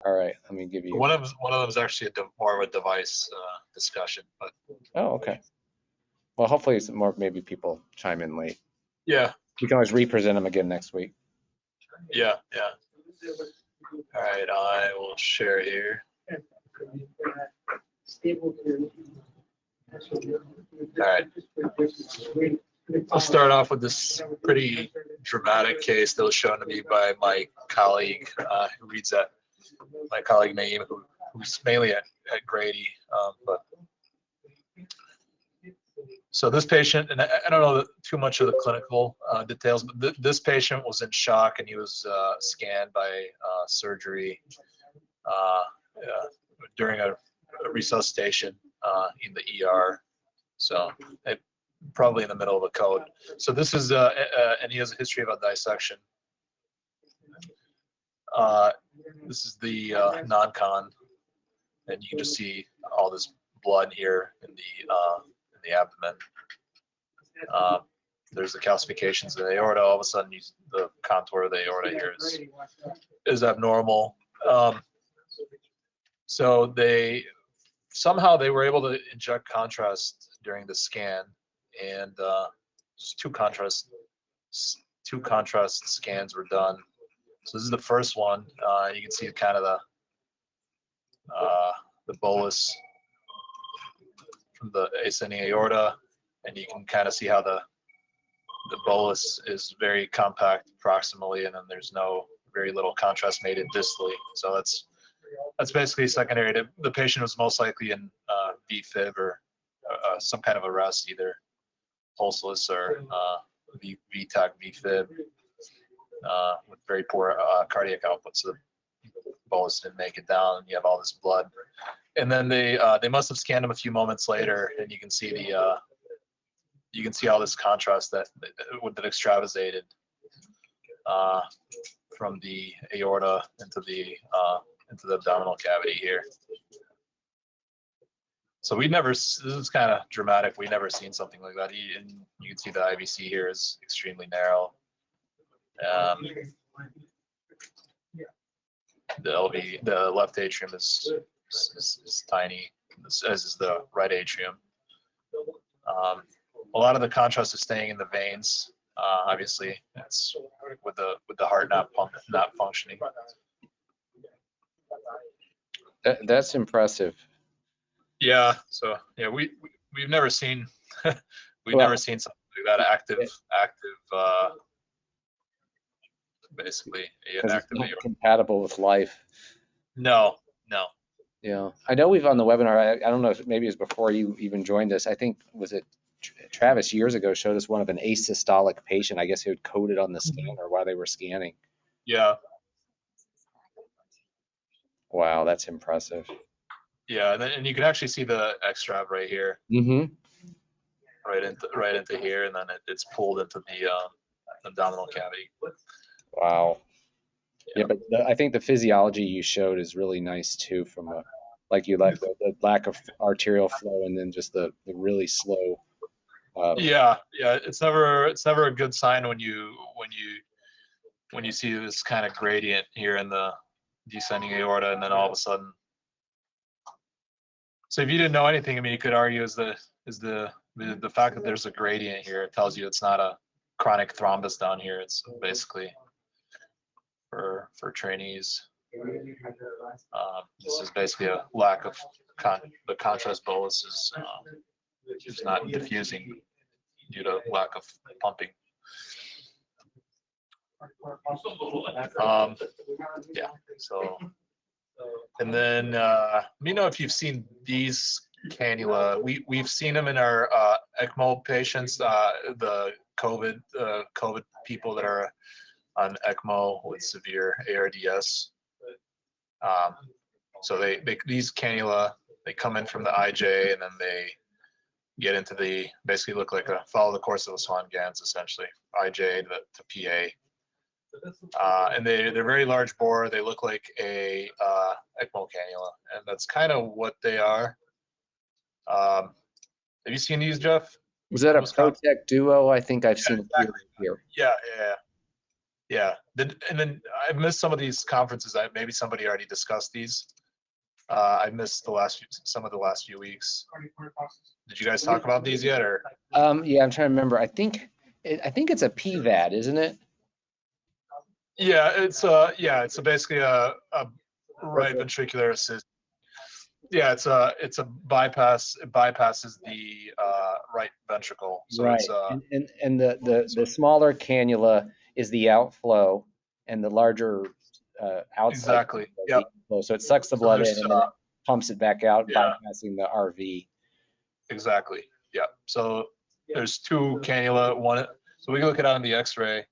All right, let me give you. One of them is actually more of a device discussion, but Oh, okay. Well, hopefully some more maybe people chime in late. yeah, We can always represent them again next week. yeah. All right, I will share here. All right. I'll start off with this pretty dramatic case that was shown to me by my colleague who reads at my colleague Naeem, who's mainly at Grady. So this patient, and I don't know too much of the clinical details, but this patient was in shock and he was scanned by surgery during a resuscitation in the ER. So probably in the middle of a code. So this is, and he has a history of a dissection. This is the non-con, and you can just see all this blood here in the abdomen. There's the calcifications of the aorta. All of a sudden, the contour of the aorta here is abnormal. So somehow they were able to inject contrast during the scan, and just two contrast scans were done. So this is the first one. You can see kind of the bolus from the ascending aorta, and you can kind of see how the bolus is very compact proximally, and then there's very little contrast made it distally. So that's basically secondary. The patient was most likely in VFib or some kind of arrest, either pulseless or VTAC VFib, with very poor cardiac output. So the bolus didn't make it down, and you have all this blood. And then they must have scanned him a few moments later, and you can see all this contrast that extravasated from the aorta into the abdominal cavity here. So this is kind of dramatic. We've never seen something like that. And you can see the IVC here is extremely narrow. The left atrium is tiny, as is the right atrium. A lot of the contrast is staying in the veins. Obviously, it's with the heart not functioning. That's impressive. Yeah. So yeah, we've never seen never seen something like that active. Basically, active. It's not compatible with life. No. Yeah, I know we've on the webinar. I don't know if maybe it was before you even joined us. I think was it Travis years ago showed us one of an asystolic patient. I guess he had coded on the scanner while they were scanning. Yeah. Wow, that's impressive. Yeah, and you can actually see the extrav right here. Mm-hmm. Right into here, and then it's pulled into the abdominal cavity. Wow. Yeah, but I think the physiology you showed is really nice too. From like you left the lack of arterial flow, and then just the really slow. Yeah. It's never a good sign when you see this kind of gradient here in the descending aorta, and then all of a sudden. So if you didn't know anything, I mean, you could argue is the fact that there's a gradient here. It tells you it's not a chronic thrombus down here. It's basically for trainees. This is basically a lack of the contrast bolus is not diffusing due to lack of pumping. Yeah. So, and then let me know if you've seen these cannula. We've seen them in our ECMO patients, the COVID people that are on ECMO with severe ARDS. So these cannula, they come in from the IJ, and then they get into basically look like follow the course of the Swan Ganz, essentially, IJ to PA. And they're very large bore. They look like a ECMO cannula, and that's kind of what they are. Have you seen these, Jeff? Was that a Protec Duo? I think I've seen it here. Yeah. Yeah. And then I missed some of these conferences. Maybe somebody already discussed these. I missed some of the last few weeks. Did you guys talk about these yet, or? Yeah, I'm trying to remember. I think it's a PVAD, isn't it? Yeah, it's basically a right ventricular assist. Yeah, it's a bypass. It bypasses the right ventricle. So Right. it's And the smaller cannula is the outflow, and the larger outside exactly. cannula is Yep. the inflow. So it sucks the So blood in there's and then it pumps it back out, yeah, bypassing the RV. exactly. Yeah. So there's two cannula. One. So we can look it out on the X-ray.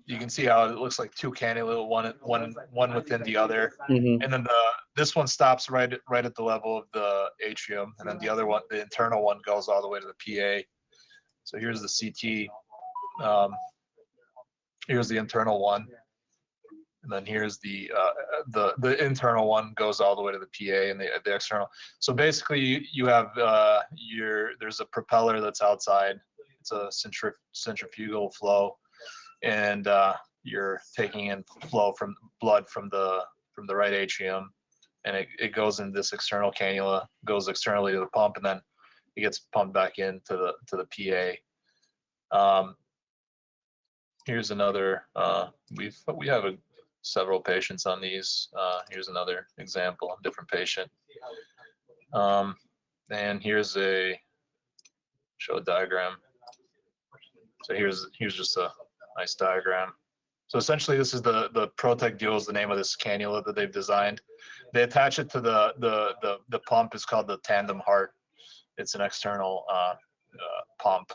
You can see how it looks like two cannula, one within the other, Mm-hmm. and then this one stops right at the level of the atrium, and then the other one, the internal one, goes all the way to the PA. So here's the CT. Here's the internal one, and then here's the internal one goes all the way to the PA, and the external. So basically, you have there's a propeller that's outside. It's a centrifugal flow, and you're taking in flow from blood from the right atrium, and it goes in this external cannula, goes externally to the pump, and then it gets pumped back into the PA. Here's another. We have several patients on these. Here's another example, a different patient. And here's show a diagram. So here's just a nice diagram. So essentially, this is the Protect Duo is the name of this cannula that they've designed. They attach it to the pump. Is called the tandem heart. It's an external pump,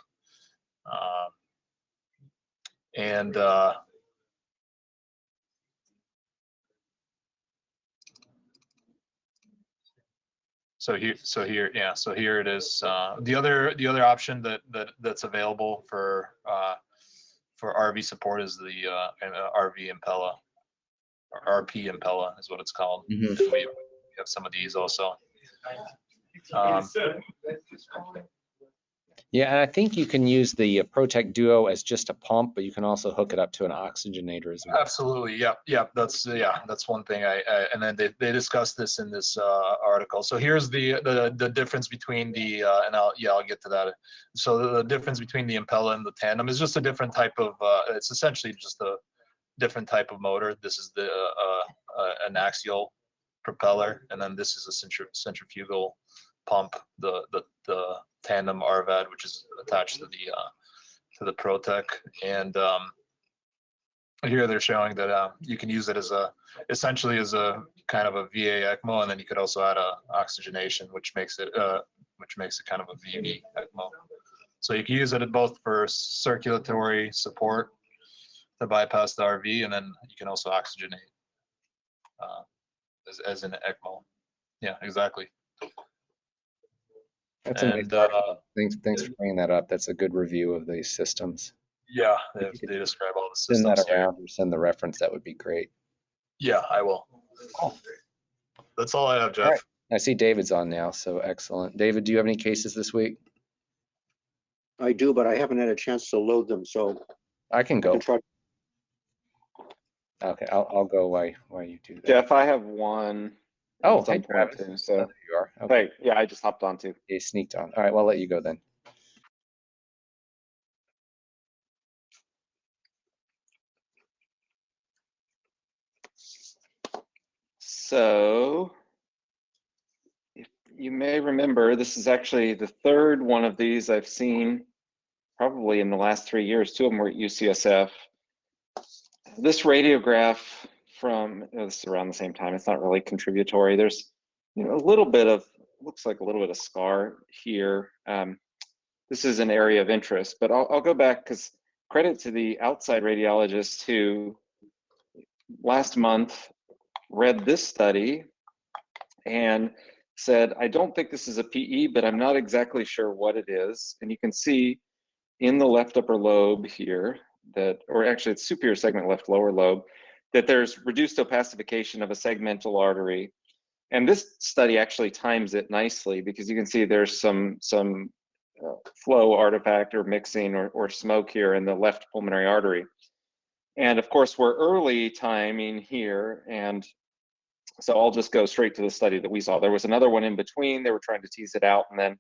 and so here it is. The other option that's available for RV support is the RV Impella, or RP Impella is what it's called. Mm-hmm. We have some of these also. Yeah, and I think you can use the Protect Duo as just a pump, but you can also hook it up to an oxygenator as well. Absolutely, yep. That's one thing. And then they discussed this in this article. So here's the difference between the and I'll get to that. So the difference between the Impella and the Tandem is just a different type of. It's essentially just a different type of motor. This is an axial propeller, and then this is a centrifugal pump. The Tandem RVAD, which is attached to the Protec, and here they're showing that you can use it essentially as a kind of a VA ECMO, and then you could also add oxygenation, which makes it kind of a VV ECMO. So you can use it both for circulatory support to bypass the RV, and then you can also oxygenate as an ECMO. Yeah, exactly. That's amazing. Thanks for bringing that up. That's a good review of these systems. Yeah, they describe all the systems. Send that around or send the reference. That would be great. Yeah, I will. Cool. That's all I have, Jeff. All right. I see David's on now, so excellent. David, do you have any cases this week? I do, but I haven't had a chance to load them, so I can go. try. Okay, I'll go while you do that. Jeff, I have one. Oh, hey, Travis. So there you are. Okay. hey, yeah, I just hopped on too. You sneaked on. All right, well, I'll let you go then. So if you may remember, this is actually the third one of these I've seen probably in the last 3 years. Two of them were at UCSF. This radiograph from, this is around the same time. It's not really contributory. There's a little bit of, looks like a little bit of scar here. This is an area of interest, but I'll go back because credit to the outside radiologist who last month read this study and said, I don't think this is a PE, but I'm not exactly sure what it is. And you can see in the left upper lobe here that, or actually it's superior segment left lower lobe, that there's reduced opacification of a segmental artery. And this study actually times it nicely because you can see there's some flow artifact or mixing or smoke here in the left pulmonary artery. And of course, we're early timing here. And so I'll just go straight to the study that we saw. There was another one in between. They were trying to tease it out. And then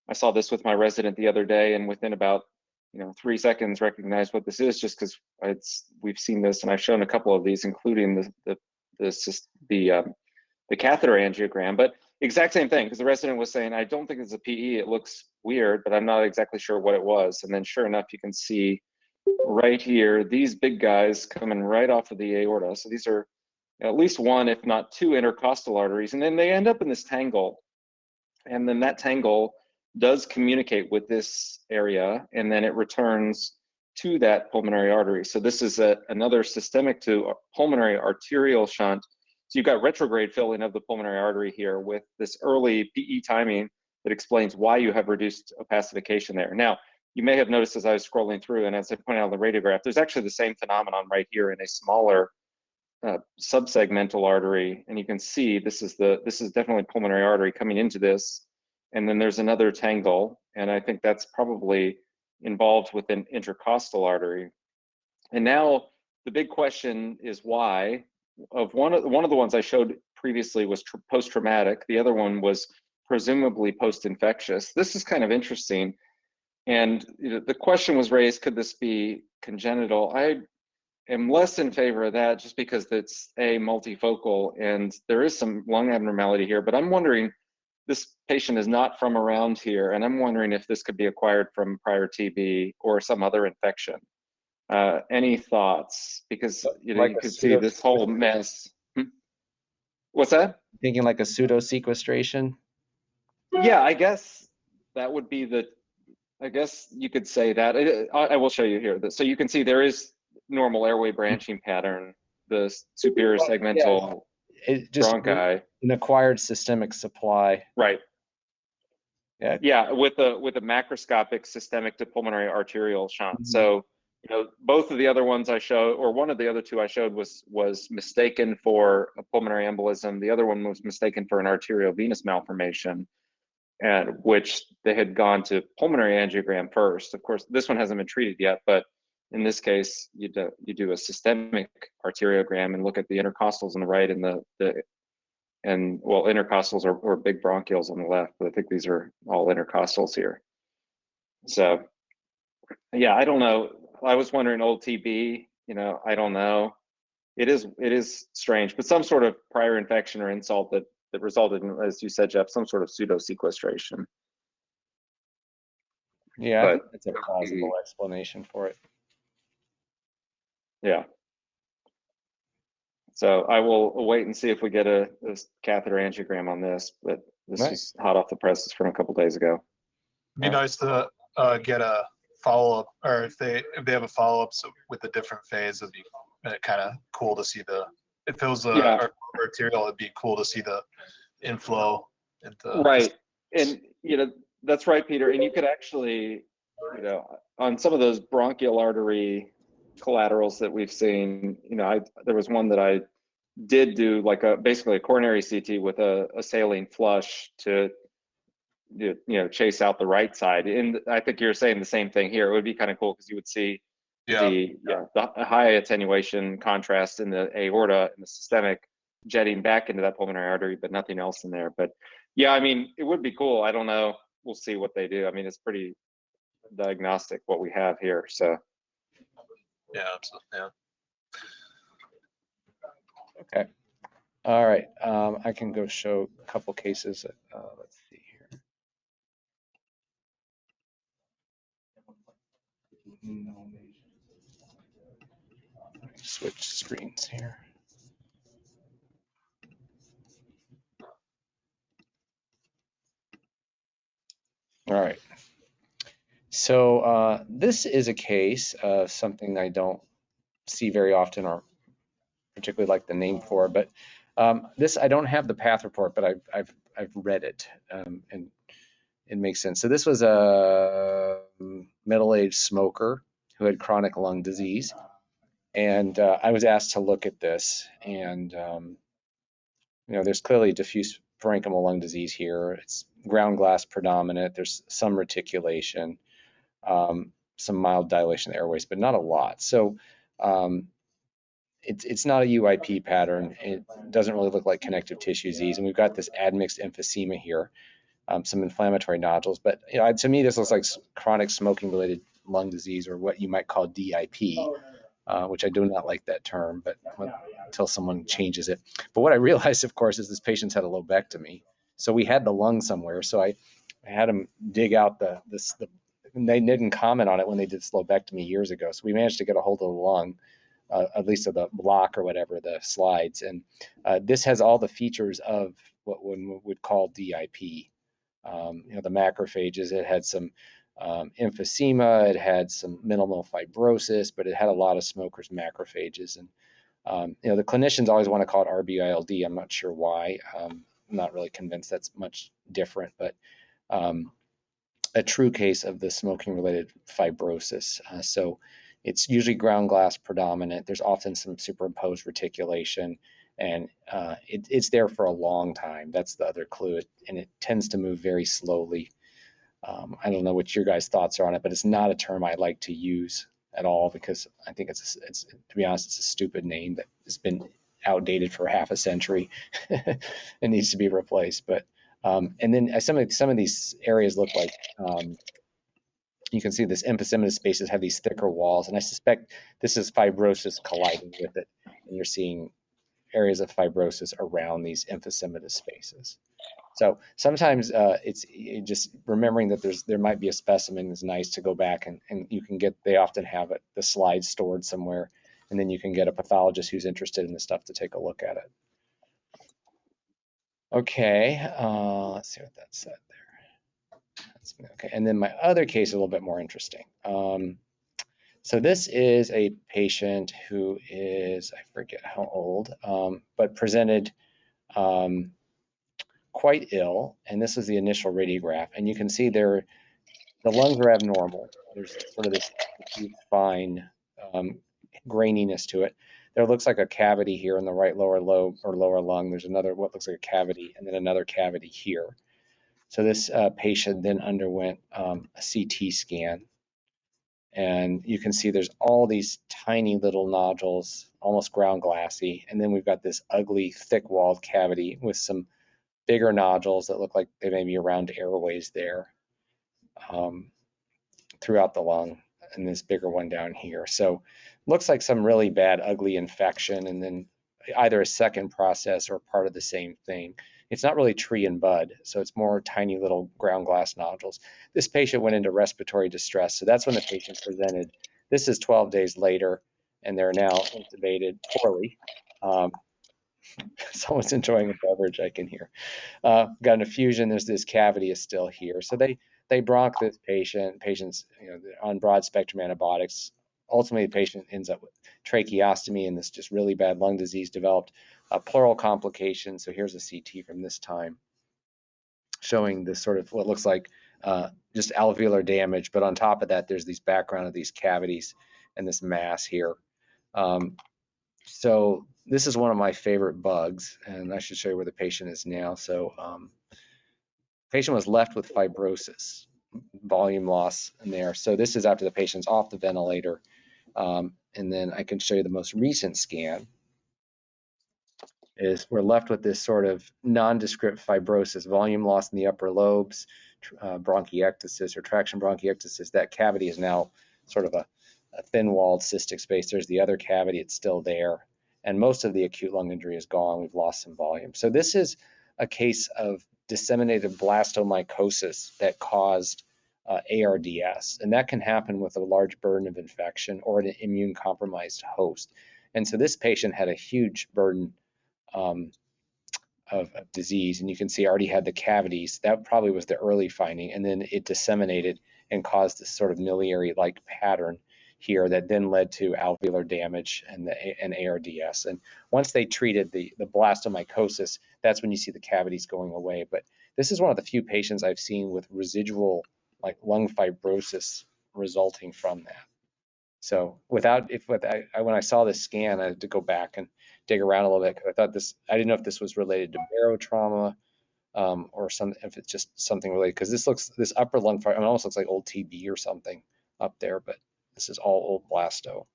I saw this with my resident the other day, and within about 3 seconds recognized what this is, just because we've seen this, and I've shown a couple of these, including the catheter angiogram. But exact same thing, because the resident was saying, I don't think it's a PE. It looks weird, but I'm not exactly sure what it was. And then sure enough, you can see right here, these big guys coming right off of the aorta. So these are at least one, if not two, intercostal arteries. And then they end up in this tangle. And then that tangle does communicate with this area, and then it returns to that pulmonary artery. So this is another systemic to pulmonary arterial shunt. So you've got retrograde filling of the pulmonary artery here with this early PE timing that explains why you have reduced opacification there. Now, you may have noticed as I was scrolling through, and as I pointed out on the radiograph, there's actually the same phenomenon right here in a smaller subsegmental artery, and you can see this is definitely pulmonary artery coming into this, and then there's another tangle, and I think that's probably involved with an intercostal artery. And now the big question is why. Of one of the ones I showed previously was post-traumatic. The other one was presumably post-infectious. This is kind of interesting. And the question was raised, could this be congenital? I am less in favor of that just because it's multifocal and there is some lung abnormality here, but I'm wondering, this patient is not from around here, and I'm wondering if this could be acquired from prior TB or some other infection. Any thoughts? Because you could see this whole mess. What's that? Thinking like a pseudo sequestration? Yeah, I guess that would be I guess you could say that. I will show you here. So you can see there is normal airway branching pattern, the superior segmental bronchi. An acquired systemic supply. Right. Yeah. Yeah, with a macroscopic systemic to pulmonary arterial shunt. So, both of the other ones I showed, or one of the other two I showed was mistaken for a pulmonary embolism. The other one was mistaken for an arterial venous malformation, and which they had gone to pulmonary angiogram first. Of course, this one hasn't been treated yet, but in this case, you do a systemic arteriogram and look at the intercostals on the right and intercostals or big bronchioles on the left, but I think these are all intercostals here. So, yeah, I don't know. I was wondering, old TB, I don't know. It is strange, but some sort of prior infection or insult that resulted in, as you said, Jeff, some sort of pseudo sequestration. Yeah, I think that's a plausible explanation for it. Yeah. So I will wait and see if we get a catheter angiogram on this, but this is hot off the presses from a couple days ago. It'd be nice to get a follow-up, or if they have a follow-up with a different phase, it'd be kind of cool to see if it was arterial, it'd be cool to see the inflow into. Right, and that's right, Peter. And you could actually, on some of those bronchial artery collaterals that we've seen, there was one that I did do basically a coronary CT with a saline flush to chase out the right side. And I think you're saying the same thing here. It would be kind of cool because you would see the high attenuation contrast in the aorta and the systemic jetting back into that pulmonary artery, but nothing else in there. But yeah, I mean, it would be cool. I don't know. We'll see what they do. I mean, it's pretty diagnostic what we have here. So. Yeah. Okay. All right. I can go show a couple cases. Let's see here. Switch screens here. All right. So this is a case of something I don't see very often, or particularly like the name for, but this, I don't have the path report, but I've read it, and it makes sense. So this was a middle-aged smoker who had chronic lung disease, and I was asked to look at this, and there's clearly diffuse parenchymal lung disease here. It's ground glass predominant. There's some reticulation, some mild dilation of the airways, but not a lot. So it's not a UIP pattern. It doesn't really look like connective tissue disease. And we've got this admixed emphysema here, some inflammatory nodules. But to me, this looks like chronic smoking-related lung disease, or what you might call DIP, which I do not like that term, but until someone changes it. But what I realized, of course, is this patient's had a lobectomy. So we had the lung somewhere. So I had him dig out and they didn't comment on it when they did this lobectomy years ago. So we managed to get a hold of the lung, at least of the block or whatever, the slides. And this has all the features of what one would call DIP. The macrophages, it had some emphysema, it had some minimal fibrosis, but it had a lot of smokers' macrophages. And the clinicians always want to call it RBILD. I'm not sure why. I'm not really convinced that's much different, but a true case of the smoking-related fibrosis. So it's usually ground glass predominant. There's often some superimposed reticulation, and it's there for a long time. That's the other clue, and it tends to move very slowly. I don't know what your guys' thoughts are on it, but it's not a term I like to use at all, because I think it's to be honest, it's a stupid name that has been outdated for half a century and needs to be replaced. But and then some of these areas look like you can see this emphysematous spaces have these thicker walls, and I suspect this is fibrosis colliding with it, and you're seeing areas of fibrosis around these emphysematous spaces. So sometimes it's just remembering that there might be a specimen is nice to go back and you can get, they often have the slides stored somewhere, and then you can get a pathologist who's interested in this stuff to take a look at it. Okay, let's see what that said there. Okay, and then my other case is a little bit more interesting. So this is a patient who is, I forget how old, but presented quite ill, and this is the initial radiograph, and you can see the lungs are abnormal. There's sort of this fine graininess to it. There looks like a cavity here in the right lower lobe or lower lung. There's another what looks like a cavity, and then another cavity here. So this patient then underwent a CT scan, and you can see there's all these tiny little nodules, almost ground glassy, and then we've got this ugly thick-walled cavity with some bigger nodules that look like they may be around airways there throughout the lung, and this bigger one down here. So looks like some really bad, ugly infection, and then either a second process or part of the same thing. It's not really tree and bud, so it's more tiny little ground glass nodules. This patient went into respiratory distress, so that's when the patient presented. This is 12 days later, and they're now intubated poorly. Someone's enjoying a beverage, I can hear. Got an effusion. There's this cavity is still here. So they bronch this patient. Patient's on broad spectrum antibiotics. Ultimately, the patient ends up with tracheostomy, and this just really bad lung disease developed. Pleural complications. So here's a CT from this time, showing this sort of what looks like just alveolar damage. But on top of that, there's these background of these cavities and this mass here. So this is one of my favorite bugs, and I should show you where the patient is now. So patient was left with fibrosis, volume loss in there. So this is after the patient's off the ventilator. And then I can show you the most recent scan. Is we're left with this sort of nondescript fibrosis, volume loss in the upper lobes, bronchiectasis or traction bronchiectasis. That cavity is now sort of a thin-walled cystic space. There's the other cavity, it's still there. And most of the acute lung injury is gone. We've lost some volume. So this is a case of disseminated blastomycosis that caused ARDS. And that can happen with a large burden of infection or an immune-compromised host. And so this patient had a huge burden of disease. And you can see I already had the cavities. That probably was the early finding. And then it disseminated and caused this sort of miliary-like pattern here that then led to alveolar damage and ARDS. And once they treated the blastomycosis, that's when you see the cavities going away. But this is one of the few patients I've seen with residual like lung fibrosis resulting from that. So when I saw this scan, I had to go back and dig around a little bit because I thought I didn't know if this was related to barotrauma or if it's just something related, because this upper lung fibrosis, it almost looks like old TB or something up there, but this is all old blasto.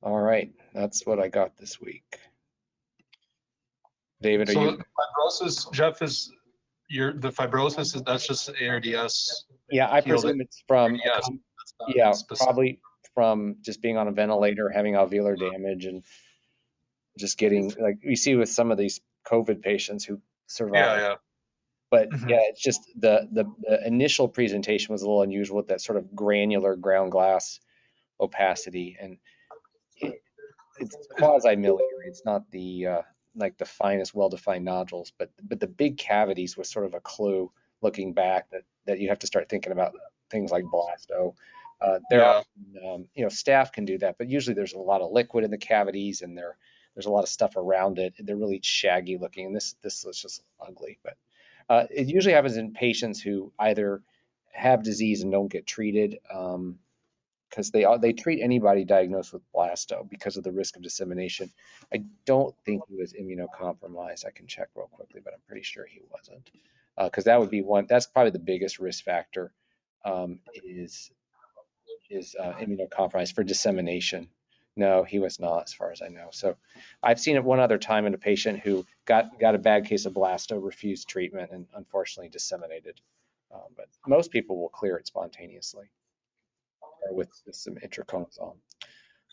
All right, that's what I got this week. David, are So you? fibrosis, Jeff, is the fibrosis is that's just ARDS. Yeah, I Healed presume it's from, ARDS. That's not yeah, specific. probably from just being on a ventilator, having alveolar damage, and just getting, like we see with some of these COVID patients who survive. Yeah, But Mhm. yeah, it's just the initial presentation was a little unusual with that sort of granular ground glass opacity, and it's quasi-miliary. It's not the like the finest, well-defined nodules, but the big cavities was sort of a clue looking back that you have to start thinking about things like blasto. There Yeah. are, staph can do that, but usually there's a lot of liquid in the cavities, and there's a lot of stuff around it. They're really shaggy looking, and this was just ugly. But it usually happens in patients who either have disease and don't get treated. Because they treat anybody diagnosed with blasto because of the risk of dissemination. I don't think he was immunocompromised. I can check real quickly, but I'm pretty sure he wasn't. Because that would be one. That's probably the biggest risk factor, is immunocompromised for dissemination. No, he was not, as far as I know. So I've seen it one other time in a patient who got a bad case of blasto, refused treatment, and unfortunately disseminated. But most people will clear it spontaneously or with some itraconazole.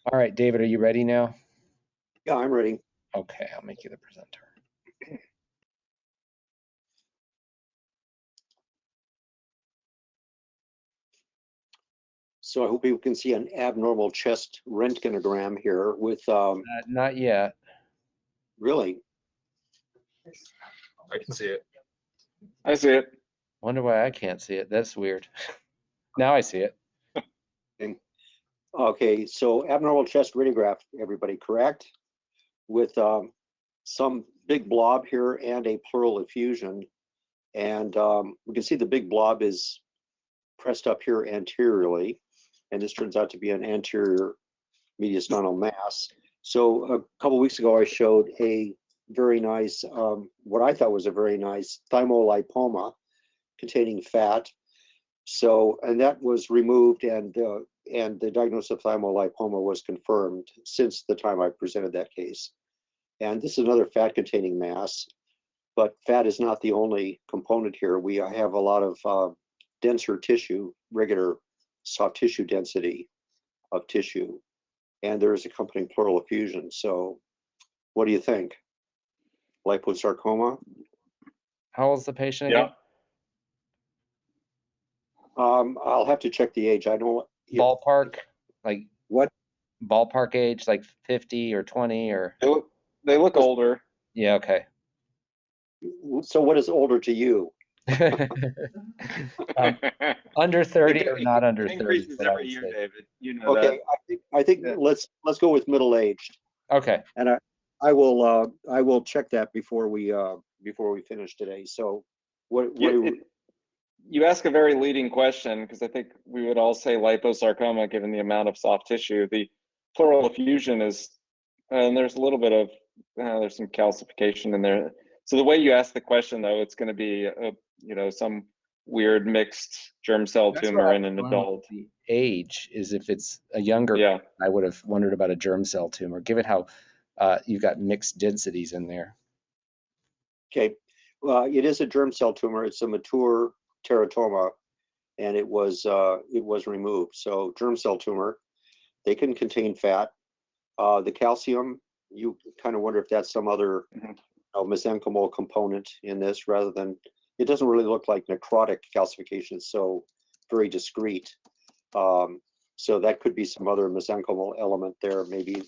All right, David, are you ready now? Yeah, I'm ready. Okay, I'll make you the presenter. So I hope people can see an abnormal chest röntgenogram here with Not yet. really. I can see it. I see it. Wonder why I can't see it. That's weird. Now I see it. Okay, so abnormal chest radiograph, everybody, correct? With some big blob here and a pleural effusion. And we can see the big blob is pressed up here anteriorly. And this turns out to be an anterior mediastinal mass. So a couple weeks ago, I showed a very nice, what I thought was a very nice thymolipoma containing fat. So, and that was removed, and the diagnosis of thymolipoma was confirmed since the time I presented that case. And this is another fat-containing mass, but fat is not the only component here. We have a lot of denser tissue, regular soft tissue density of tissue, and there is accompanying pleural effusion. So, what do you think? Liposarcoma? How old's the patient Yeah. again? I'll have to check the age. I don't. Ballpark, like What? ballpark age, like 50 or 20 or? They look older. Yeah, okay. So what is older to you? Under 30 or not under It 30? increases What I every would year, say. David. You know Okay, that. I think Yeah. let's go with middle aged, Okay. and I will check that before we finish today. So what You ask a very leading question, because I think we would all say liposarcoma given the amount of soft tissue. The pleural effusion is, and there's a little bit of, there's some calcification in there. So the way you ask the question, though, it's going to be, some weird mixed germ cell That's what tumor I in an was wondering adult. with the age is if it's a younger, Yeah. I would have wondered about a germ cell tumor, given how you've got mixed densities in there. Okay, it is a germ cell tumor. It's a mature teratoma, and it was removed. So germ cell tumor, they can contain fat. The calcium, you kind of wonder if that's some other mesenchymal component in this, rather than, it doesn't really look like necrotic calcification. It's so very discrete. So that could be some other mesenchymal element there, maybe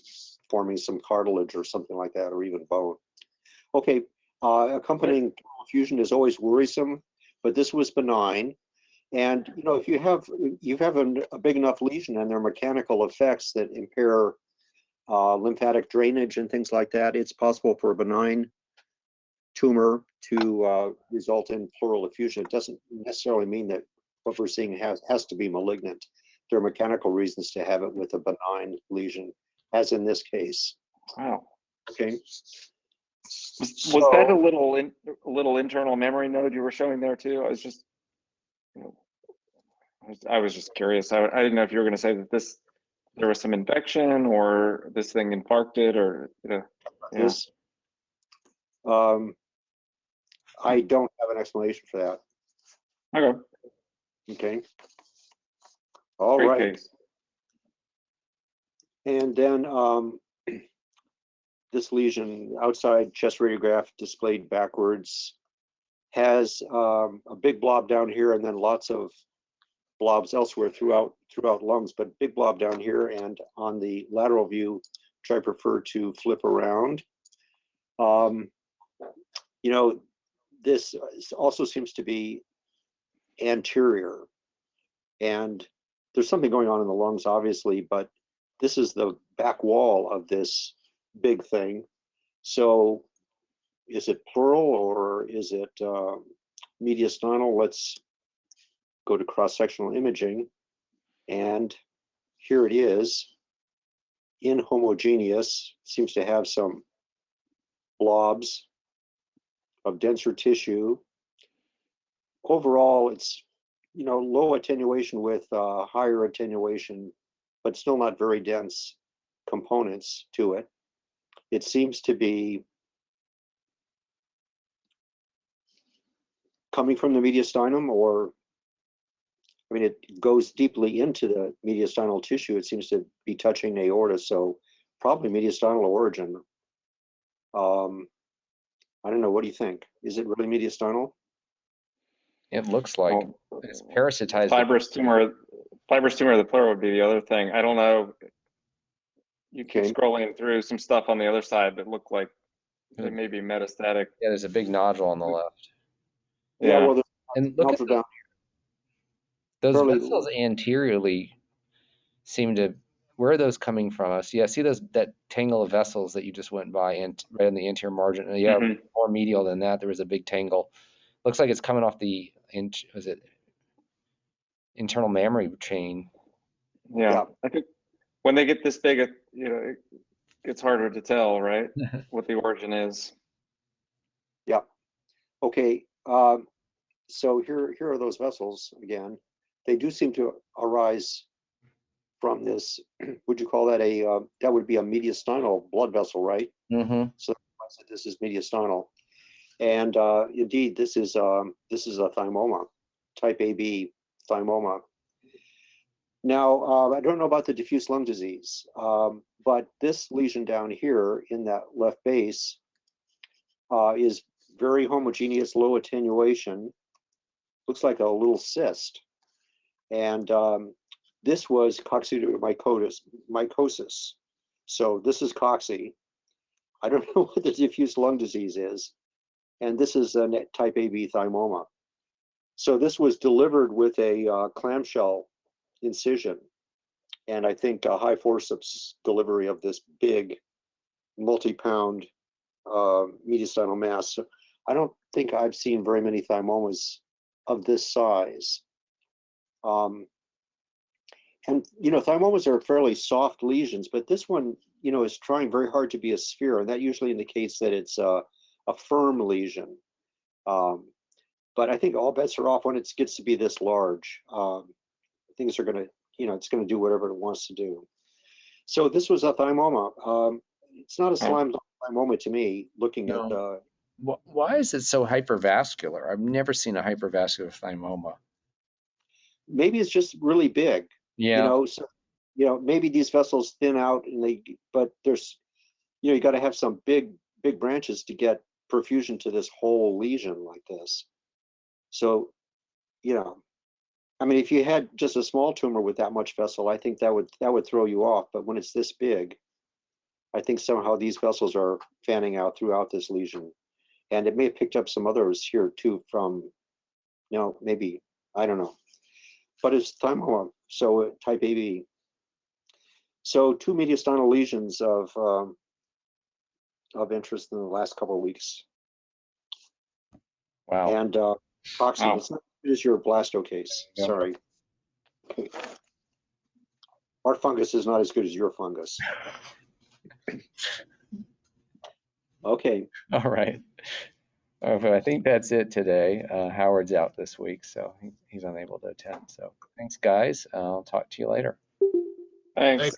forming some cartilage or something like that, or even bone. Okay, accompanying effusion is always worrisome, but this was benign. And if you have a big enough lesion and there are mechanical effects that impair lymphatic drainage and things like that, it's possible for a benign tumor to result in pleural effusion. It doesn't necessarily mean that what we're seeing has to be malignant. There are mechanical reasons to have it with a benign lesion, as in this case. Wow. Okay. Was that a little internal memory node you were showing there too? I was just, you know, I was just curious. I didn't know if you were going to say that there was some infection or this thing infarcted or, you know. Yeah. This, I don't have an explanation for that. Okay. Okay. All Great right. case. And then this lesion, outside chest radiograph displayed backwards, has a big blob down here and then lots of blobs elsewhere throughout lungs, but big blob down here and on the lateral view, which I prefer to flip around. You know, this also seems to be anterior, and there's something going on in the lungs, obviously, but this is the back wall of this big thing. So is it pleural or is it mediastinal? Let's go to cross-sectional imaging, and here it is, inhomogeneous, seems to have some blobs of denser tissue. Overall, it's, you know, low attenuation with higher attenuation, but still not very dense components to it. It seems to be coming from the mediastinum, or, I mean, it goes deeply into the mediastinal tissue. It seems to be touching the aorta, so probably mediastinal origin. I don't know, what do you think? Is it really mediastinal? It looks like Well, it's parasitized. fibrous tumor of the pleural would be the other thing. I don't know. You keep Okay. scrolling through some stuff on the other side that look like they may be metastatic. Yeah, there's a big nodule on the left. Yeah, well, there's And look at nodule down. those Fairly- vessels anteriorly seem to, where are those coming from us? Yeah, see that tangle of vessels that you just went by and right on the anterior margin. And yeah, Mhm. more medial than that, there was a big tangle. Looks like it's coming off the, was it internal mammary chain? Yeah, I think when they get this big, you know, it gets harder to tell, right? What the origin is. Yeah. Okay. So here are those vessels again. They do seem to arise from this. Would you call that that would be a mediastinal blood vessel, right? Mm-hmm. So this is mediastinal, and indeed this is a thymoma, type AB thymoma. Now I don't know about the diffuse lung disease, but this lesion down here in that left base is very homogeneous, low attenuation. Looks like a little cyst, and this was coccidioidomycosis. So this is cocci. I don't know what the diffuse lung disease is, and this is a type AB thymoma. So this was delivered with a clamshell incision, and I think a high forceps delivery of this big multi-pound mediastinal mass. So I don't think I've seen very many thymomas of this size. And, you know, thymomas are fairly soft lesions, but this one, you know, is trying very hard to be a sphere, and that usually indicates that it's a firm lesion. But I think all bets are off when it gets to be this large. Things are going to, you know, it's going to do whatever it wants to do. So this was a thymoma. It's not a slime thymoma to me, looking at the. Why is it so hypervascular? I've never seen a hypervascular thymoma. Maybe it's just really big. Yeah. You know, so, you know, maybe these vessels thin out, and but there's, you know, you got to have some big branches to get perfusion to this whole lesion like this. So, you know, I mean, if you had just a small tumor with that much vessel, I think that would throw you off. But when it's this big, I think somehow these vessels are fanning out throughout this lesion, and it may have picked up some others here too from, you know, maybe, I don't know, but it's thymoma, so type AB. So 2 mediastinal lesions of interest in the last couple of weeks. Wow. And toxic. Wow. It's not as good as your blasto case. Yeah. Sorry. Okay. Our fungus is not as good as your fungus. Okay, All right. But I think that's it today. Howard's out this week, so he's unable to attend. So thanks, guys. I'll talk to you later. Thanks. Thanks.